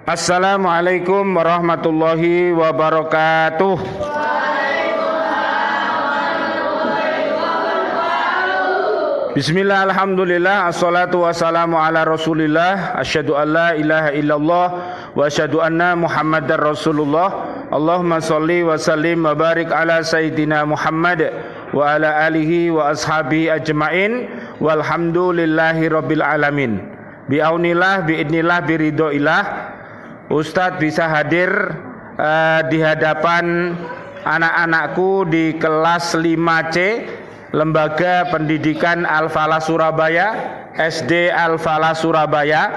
Assalamualaikum warahmatullahi wabarakatuh. Bismillah, alhamdulillah, assalatu wassalamu ala rasulillah. Asyhadu an la ilaha illallah wa asyhadu anna muhammadar rasulullah. Allahumma salli wa sallim wa barik ala sayyidina Muhammad wa ala alihi wa ashabihi ajma'in. Walhamdulillahi rabbil alamin. Bi'aunillah, bi'idnillah, biridhoillah, Ustadz bisa hadir di hadapan anak-anakku di kelas 5C Lembaga Pendidikan Al-Falah Surabaya, SD Al-Falah Surabaya.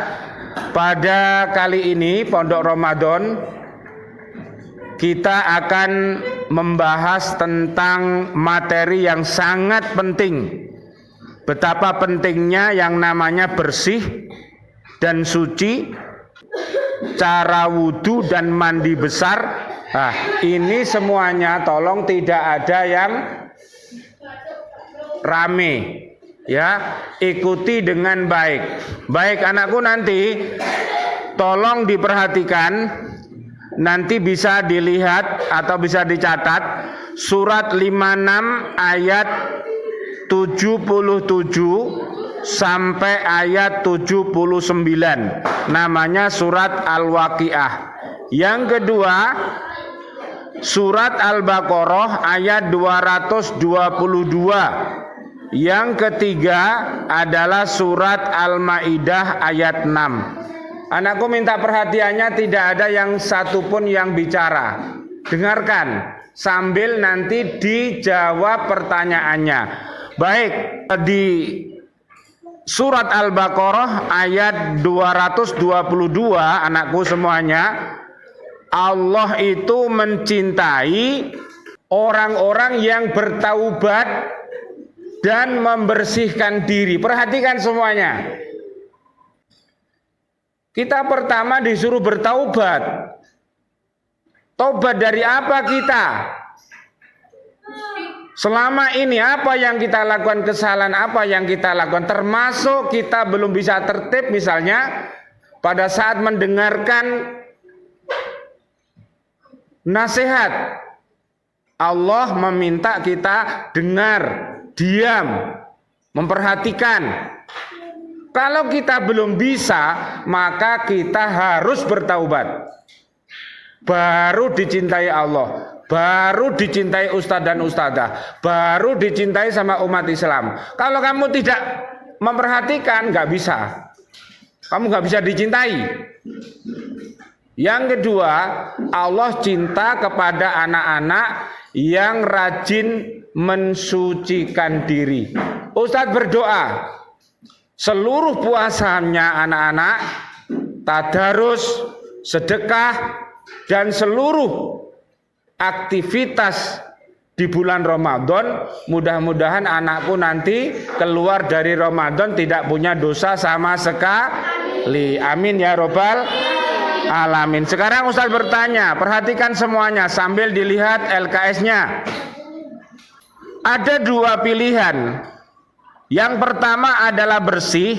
Pada kali ini Pondok Ramadan kita akan membahas tentang materi yang sangat penting. Betapa pentingnya yang namanya bersih dan suci, cara wudhu dan mandi besar. Nah, ini semuanya tolong tidak ada yang rame, ya, ikuti dengan baik. Baik anakku, nanti tolong diperhatikan, nanti bisa dilihat atau bisa dicatat surat 56 ayat 77 sampai ayat 79, namanya surat Al-Waqiah. Yang kedua, surat Al-Baqarah ayat 222. Yang ketiga adalah surat Al-Maidah ayat 6. Anakku minta perhatiannya, tidak ada yang satupun yang bicara. Dengarkan sambil nanti dijawab pertanyaannya. Baik, di surat Al-Baqarah ayat 222, anakku semuanya, Allah itu mencintai orang-orang yang bertaubat dan membersihkan diri. Perhatikan semuanya. Kita pertama disuruh bertaubat. Taubat dari apa kita? Selama ini apa yang kita lakukan, kesalahan apa yang kita lakukan, termasuk kita belum bisa tertib misalnya pada saat mendengarkan nasihat. Allah meminta kita dengar, diam, memperhatikan. Kalau kita belum bisa, maka kita harus bertaubat. Baru dicintai Allah, baru dicintai ustadz dan ustadzah, baru dicintai sama umat Islam. Kalau kamu tidak memperhatikan, nggak bisa. Kamu nggak bisa dicintai. Yang kedua, Allah cinta kepada anak-anak yang rajin mensucikan diri. Ustadz berdoa seluruh puasanya anak-anak, tadarus, sedekah, dan seluruh aktivitas di bulan Ramadan, mudah-mudahan anakku nanti keluar dari Ramadan tidak punya dosa sama sekali. Amin ya robbal alamin. Sekarang Ustaz bertanya, perhatikan semuanya sambil dilihat LKS-nya. Ada dua pilihan. Yang pertama adalah bersih,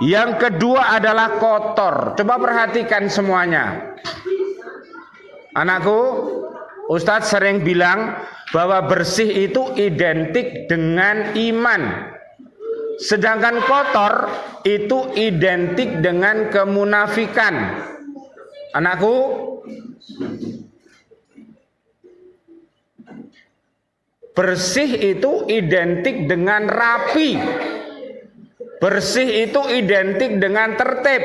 yang kedua adalah kotor. Coba perhatikan semuanya. Anakku, Ustadz sering bilang bahwa bersih itu identik dengan iman. Sedangkan kotor itu identik dengan kemunafikan. Anakku, bersih itu identik dengan rapi. Bersih itu identik dengan tertib.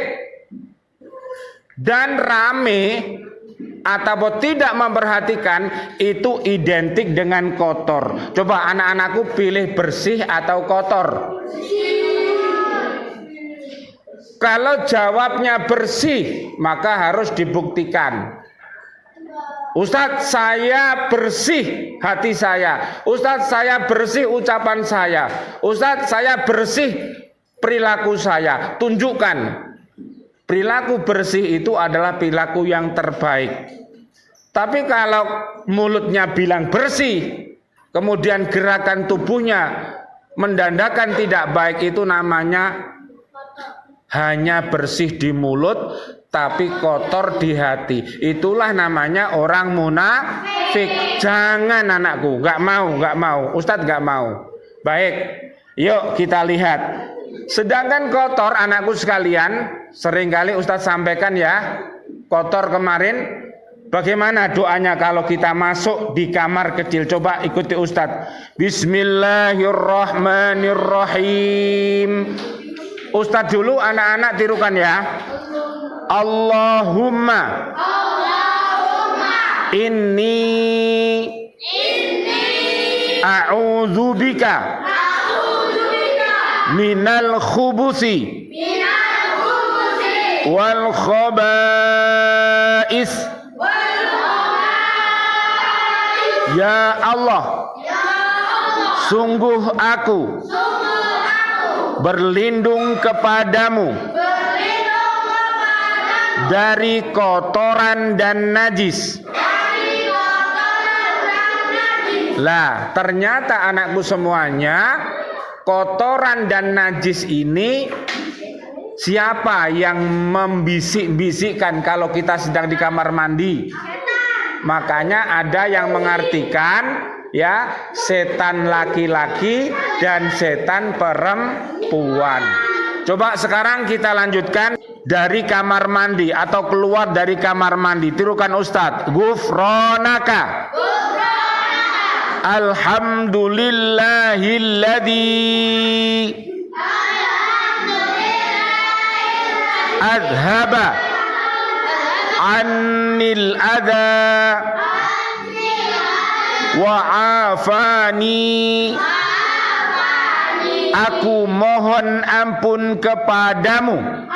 Dan rame atau tidak memperhatikan itu identik dengan kotor. Coba anak-anakku pilih bersih atau kotor. Kalau jawabnya bersih, maka harus dibuktikan. Ustadz, saya bersih hati saya. Ustadz, saya bersih ucapan saya. Ustadz, saya bersih perilaku saya. Tunjukkan. Perilaku bersih itu adalah perilaku yang terbaik. Tapi kalau mulutnya bilang bersih, kemudian gerakan tubuhnya mendandakan tidak baik, itu namanya hanya bersih di mulut, tapi kotor di hati. Itulah namanya orang munafik. Jangan anakku, nggak mau. Ustadz nggak mau. Baik, yuk kita lihat. Sedangkan kotor anakku sekalian, seringkali Ustadz sampaikan ya, kotor kemarin. Bagaimana doanya kalau kita masuk di kamar kecil? Coba ikuti Ustadz. Bismillahirrahmanirrahim. Ustadz dulu, anak-anak tirukan ya. Allahumma inni a'udzubika minal khubusi wal khaba'is. Ya Allah, sungguh aku berlindung kepadamu dari kotoran dan najis. Lah, ternyata anakku semuanya, kotoran dan najis ini siapa yang membisik-bisikkan kalau kita sedang di kamar mandi? Makanya ada yang mengartikan ya, setan laki-laki dan setan perempuan. Coba sekarang kita lanjutkan dari kamar mandi atau keluar dari kamar mandi. Tirukan Ustadz. Ghufranaka. Alhamdulillahilladzi adhaba annil adha wa afani. Aku mohon ampun kepadamu.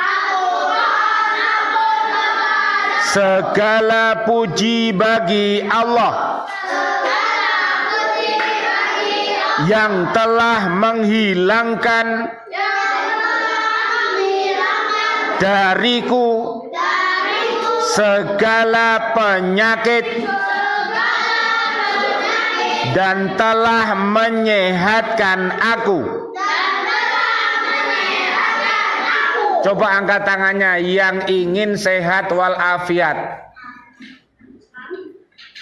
Segala puji bagi Allah yang telah menghilangkan dariku segala penyakit dan telah menyehatkan aku. Coba angkat tangannya yang ingin sehat walafiat.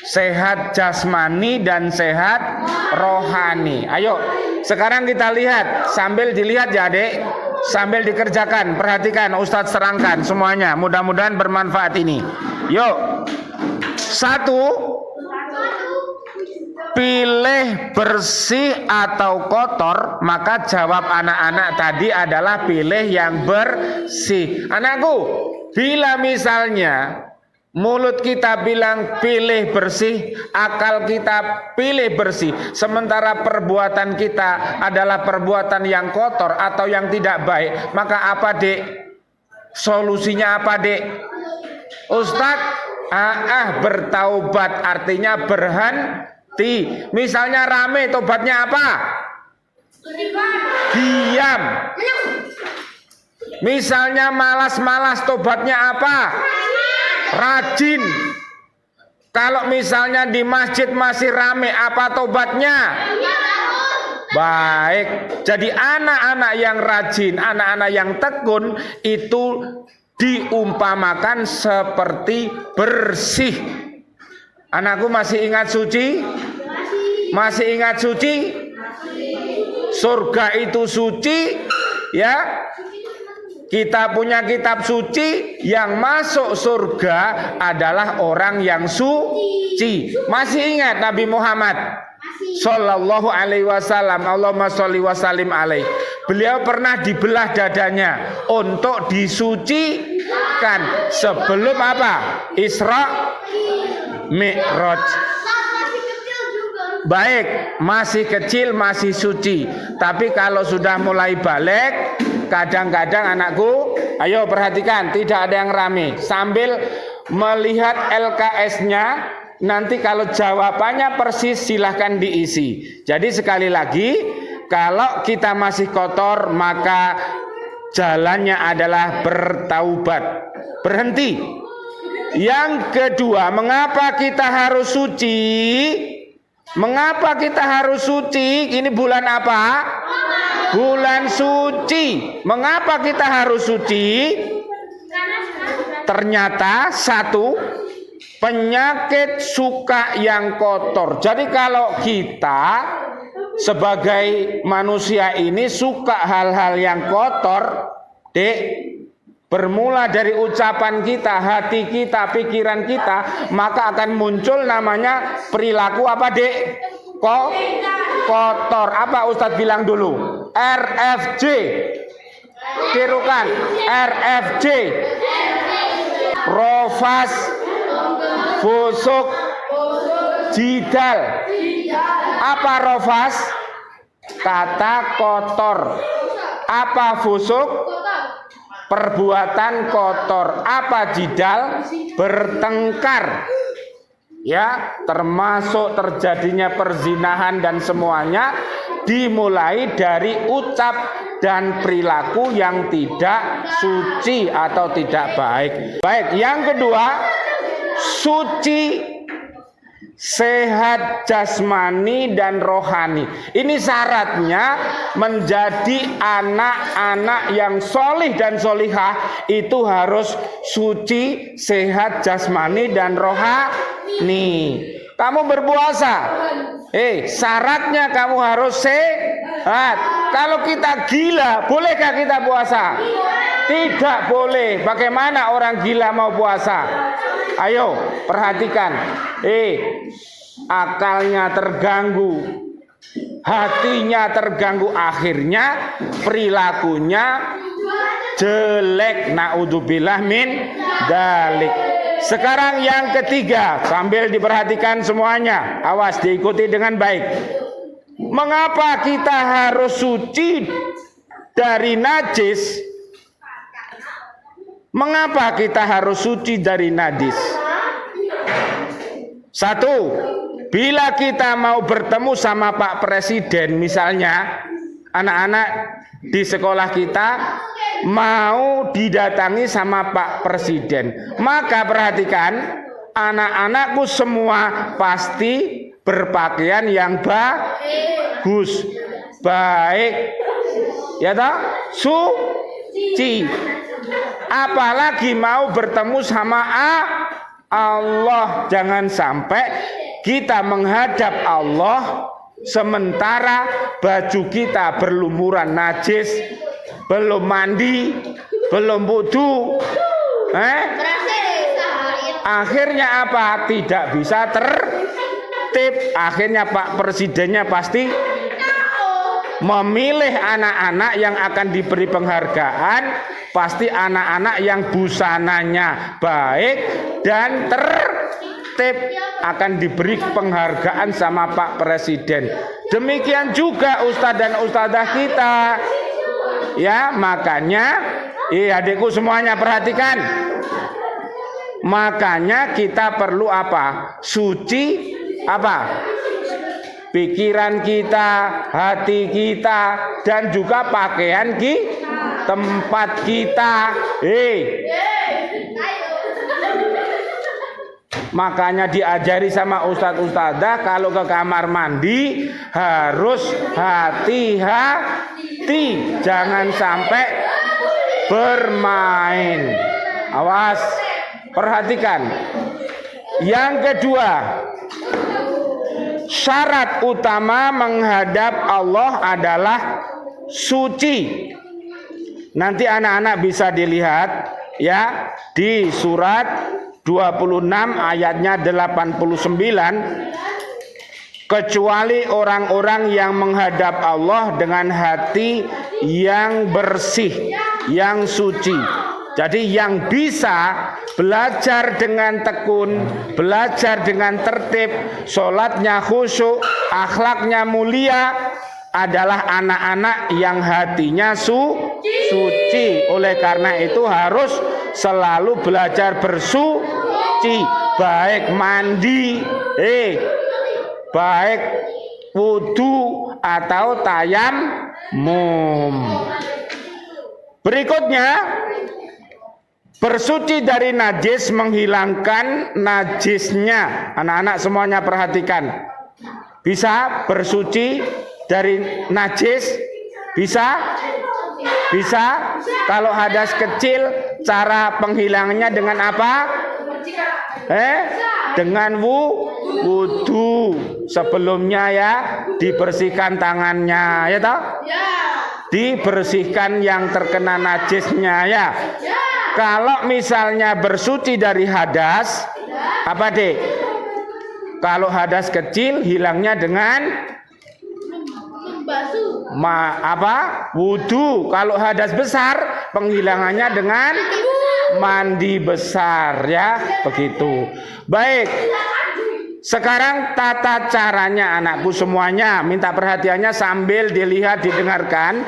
Sehat jasmani dan sehat rohani. Ayo, sekarang kita lihat. Sambil dilihat ya adik, sambil dikerjakan. Perhatikan, Ustadz serangkan semuanya. Mudah-mudahan bermanfaat ini. Yuk. 1, pilih bersih atau kotor. Maka jawab anak-anak tadi adalah pilih yang bersih. Anakku, bila misalnya mulut kita bilang pilih bersih, akal kita pilih bersih, sementara perbuatan kita adalah perbuatan yang kotor atau yang tidak baik, maka apa dek? Solusinya apa dek? Ustadz, bertaubat artinya berhenti. Misalnya rame, tobatnya apa? Diam. Misalnya malas-malas, tobatnya apa? Rajin. Kalau misalnya di masjid masih rame, apa tobatnya? Baik. Jadi anak-anak yang rajin, anak-anak yang tekun itu diumpamakan seperti bersih. Anakku masih ingat suci? Masih ingat suci? Surga itu suci, ya. Kita punya kitab suci, yang masuk surga adalah orang yang suci. Masih ingat Nabi Muhammad Sallallahu alaihi wasallam, Allahumma sholli wa sallim alaihi. Beliau pernah dibelah dadanya untuk disucikan sebelum apa? Isra Mi'raj. Baik, masih kecil masih suci. Tapi kalau sudah mulai balik, kadang-kadang anakku, ayo perhatikan, tidak ada yang rame. Sambil melihat LKS-nya, nanti kalau jawabannya persis silahkan diisi. Jadi sekali lagi, kalau kita masih kotor, maka jalannya adalah bertaubat, berhenti. Yang kedua, mengapa kita harus suci? Mengapa kita harus suci? Ini bulan apa? Bulan suci. Mengapa kita harus suci? ternyata satu, penyakit suka yang kotor. Jadi kalau kita sebagai manusia ini suka hal-hal yang kotor, Dek, bermula dari ucapan kita, hati kita, pikiran kita, maka akan muncul namanya perilaku apa, Dek? Kotor. Apa Ustadz bilang dulu? RFJ. Tirukan. RFJ. Rofas, fusuk, jidal. Apa rofas? Kata kotor. Apa fusuk? Perbuatan kotor. Apa jidal? Bertengkar. Ya, termasuk terjadinya perzinahan dan semuanya dimulai dari ucap dan perilaku yang tidak suci atau tidak baik. Baik, yang kedua, suci, sehat jasmani dan rohani. Ini syaratnya menjadi anak-anak yang solih dan solihah itu harus suci, sehat jasmani dan rohani. Kamu berpuasa, syaratnya kamu harus sehat. Kalau kita gila, bolehkah kita puasa? Tidak boleh. Bagaimana orang gila mau puasa? Ayo perhatikan. Akalnya terganggu, hatinya terganggu, akhirnya perilakunya jelek. Naudzubillah min dalik. Sekarang yang ketiga, sambil diperhatikan semuanya, awas diikuti dengan baik. Mengapa kita harus suci dari najis? Mengapa kita harus suci dari najis? Satu, bila kita mau bertemu sama Pak Presiden, misalnya anak-anak di sekolah kita mau didatangi sama Pak Presiden, maka perhatikan, anak-anakku semua pasti berpakaian yang bagus, baik, ya toh, suci. Apalagi mau bertemu sama Allah. Jangan sampai kita menghadap Allah sementara baju kita berlumuran najis, belum mandi, belum wudu. Akhirnya apa? Tidak bisa tertib. Akhirnya Pak Presidennya pasti memilih anak-anak yang akan diberi penghargaan, pasti anak-anak yang busananya baik dan tertib, akan diberi penghargaan sama Pak Presiden. Demikian juga ustadz dan ustadzah kita. Ya, makanya adikku semuanya perhatikan. Makanya kita perlu apa? Suci apa? Pikiran kita, hati kita, dan juga pakaian tempat kita. Makanya diajari sama ustadz ustadzah kalau ke kamar mandi harus hati-hati, jangan sampai bermain. Awas, perhatikan. Yang kedua, syarat utama menghadap Allah adalah suci. Nanti anak-anak bisa dilihat ya di surat 26 ayatnya 89. Kecuali orang-orang yang menghadap Allah dengan hati yang bersih, yang suci. Jadi yang bisa belajar dengan tekun, belajar dengan tertib, sholatnya khusyuk, akhlaknya mulia adalah anak-anak yang hatinya suci. Oleh karena itu harus selalu belajar bersuci, baik mandi, baik wudu atau tayamum. Berikutnya, bersuci dari najis, menghilangkan najisnya. Anak-anak semuanya perhatikan. Bisa bersuci dari najis? Bisa? Bisa. Kalau hadas kecil Cara penghilangannya dengan apa? Dengan wudu. Sebelumnya ya dibersihkan tangannya ya toh? Dibersihkan yang terkena najisnya ya. Kalau misalnya bersuci dari hadas, apa dek? Kalau hadas kecil hilangnya dengan wudu. Kalau hadas besar penghilangannya dengan mandi besar ya, begitu. Baik. Sekarang tata caranya anakku semuanya, minta perhatiannya sambil dilihat didengarkan.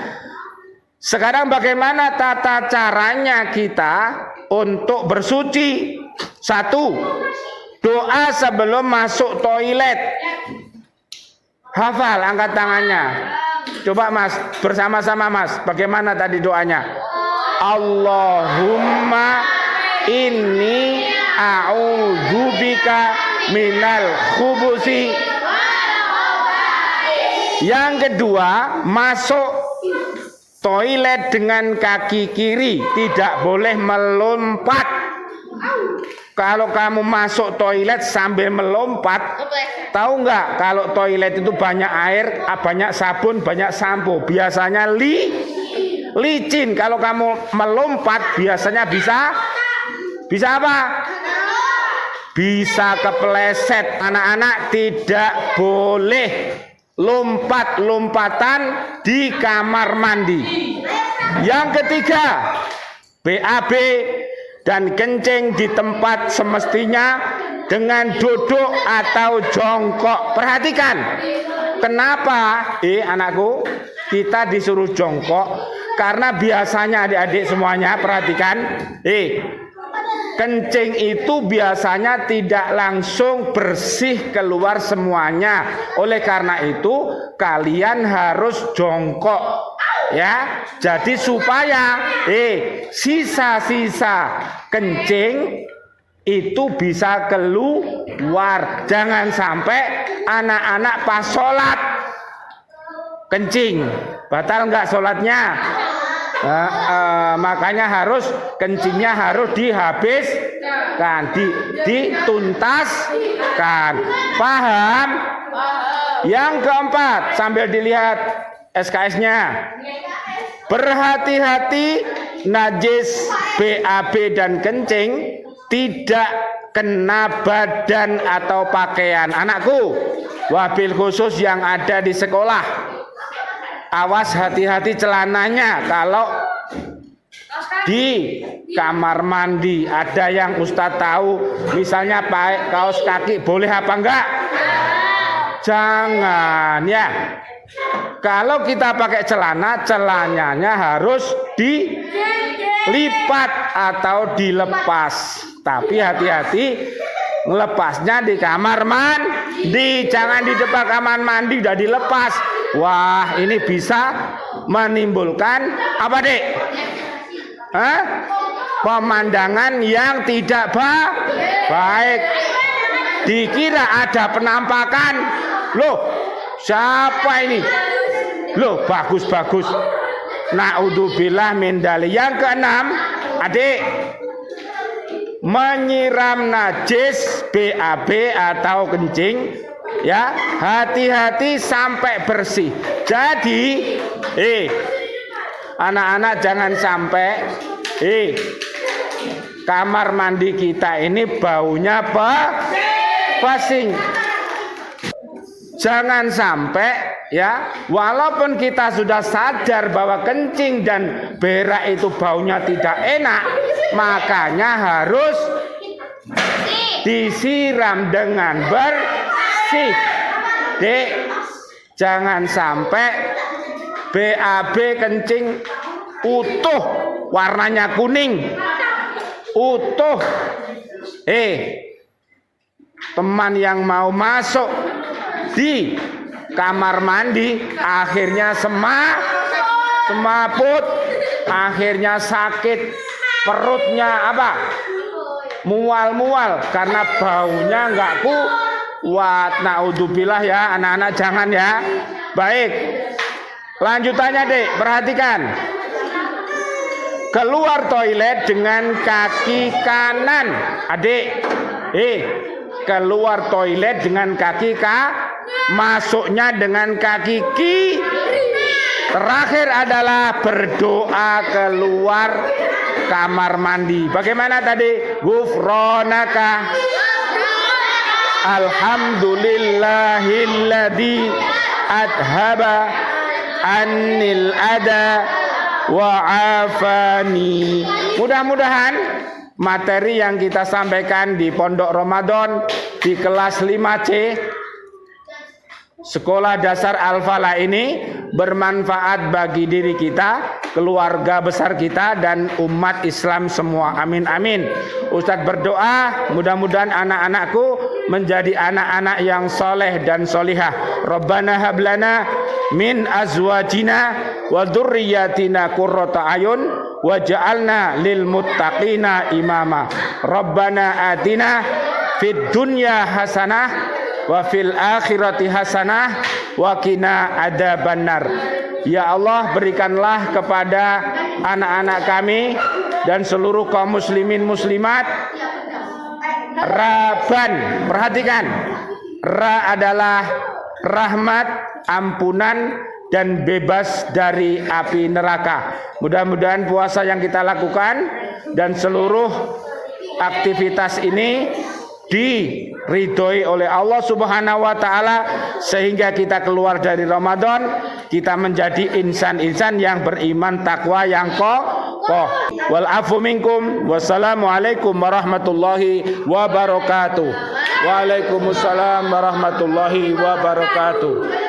Sekarang bagaimana tata caranya kita untuk bersuci? 1. Doa sebelum masuk toilet. Hafal, angkat tangannya. Coba Mas, bersama-sama Mas. Bagaimana tadi doanya? Allahumma inni a'udzubika minal khubusi. Yang kedua, masuk toilet dengan kaki kiri, tidak boleh melompat. Kalau kamu masuk toilet sambil melompat, tahu nggak kalau toilet itu banyak air, banyak sabun, banyak sampo, biasanya licin. Kalau kamu melompat biasanya bisa apa? Bisa kepleset. Anak-anak tidak boleh lompat-lompatan di kamar mandi. Yang ketiga, BAB dan kencing di tempat semestinya dengan duduk atau jongkok. Perhatikan, kenapa anakku kita disuruh jongkok? Karena biasanya adik-adik semuanya perhatikan, kencing itu biasanya tidak langsung bersih keluar semuanya. Oleh karena itu kalian harus jongkok ya. Jadi supaya sisa-sisa kencing itu bisa keluar. Jangan sampai anak-anak pas sholat kencing, batal nggak sholatnya? Makanya harus kencingnya harus dihabiskan, dituntaskan. Paham? Yang keempat, sambil dilihat SKS-nya, berhati-hati najis BAB dan kencing tidak kena badan atau pakaian. Anakku, wabil khusus yang ada di sekolah, awas hati-hati celananya. Kalau di kamar mandi ada yang Ustadz tahu, misalnya pakai kaos kaki, boleh apa enggak? Jangan ya. Kalau kita pakai celana, celananya harus dilipat atau dilepas. Tapi hati-hati melepasnya di kamar mandi, jangan di depan kamar mandi udah dilepas. Wah, ini bisa menimbulkan apa dek? Pemandangan yang tidak baik. Dikira ada penampakan. Loh, siapa ini? Loh, bagus-bagus. Na'udzubillah min dzalik. Yang keenam, adik, menyiram najis BAB atau kencing ya, hati-hati sampai bersih. Jadi anak-anak jangan sampai kamar mandi kita ini baunya pesing. Jangan sampai ya, walaupun kita sudah sadar bahwa kencing dan berak itu baunya tidak enak, makanya harus disiram dengan bersih. Dek, jangan sampai BAB kencing utuh, warnanya kuning, utuh. Teman yang mau masuk di kamar mandi akhirnya semaput, akhirnya sakit perutnya, apa, mual-mual karena baunya nggak kuat. Naudzubillah ya anak-anak, jangan ya. Baik, lanjutannya dek, perhatikan. keluar toilet dengan kaki kanan. Adik, keluar toilet dengan kaki masuknya dengan kaki kiri. Terakhir adalah berdoa keluar kamar mandi. Bagaimana tadi? Ghufranaka alhamdulillahilladzi adhaba annil ada wa afani. Mudah-mudahan materi yang kita sampaikan di Pondok Ramadan di kelas 5C Sekolah Dasar Al-Falah ini bermanfaat bagi diri kita, keluarga besar kita, dan umat Islam semua. Amin amin. Ustadz berdoa mudah-mudahan anak-anakku menjadi anak-anak yang soleh dan solihah. Rabbana hablana min azwajina wa dzurriyyatina qurrata ayun waj'alna lil muttaqina imama. Rabbana atina fid dunya hasanah wa fil akhirati hasanah wa qina adzabannar. Ya Allah, berikanlah kepada anak-anak kami dan seluruh kaum muslimin muslimat Raban. Perhatikan, Ra adalah rahmat, ampunan, dan bebas dari api neraka. Mudah-mudahan puasa yang kita lakukan dan seluruh aktivitas ini diridhoi oleh Allah Subhanahu wa taala sehingga kita keluar dari Ramadan kita menjadi insan-insan yang beriman, takwa, yang kokoh. Wal afu minkum. Wassalamualaikum warahmatullahi wabarakatuh. Waalaikumsalam warahmatullahi wabarakatuh.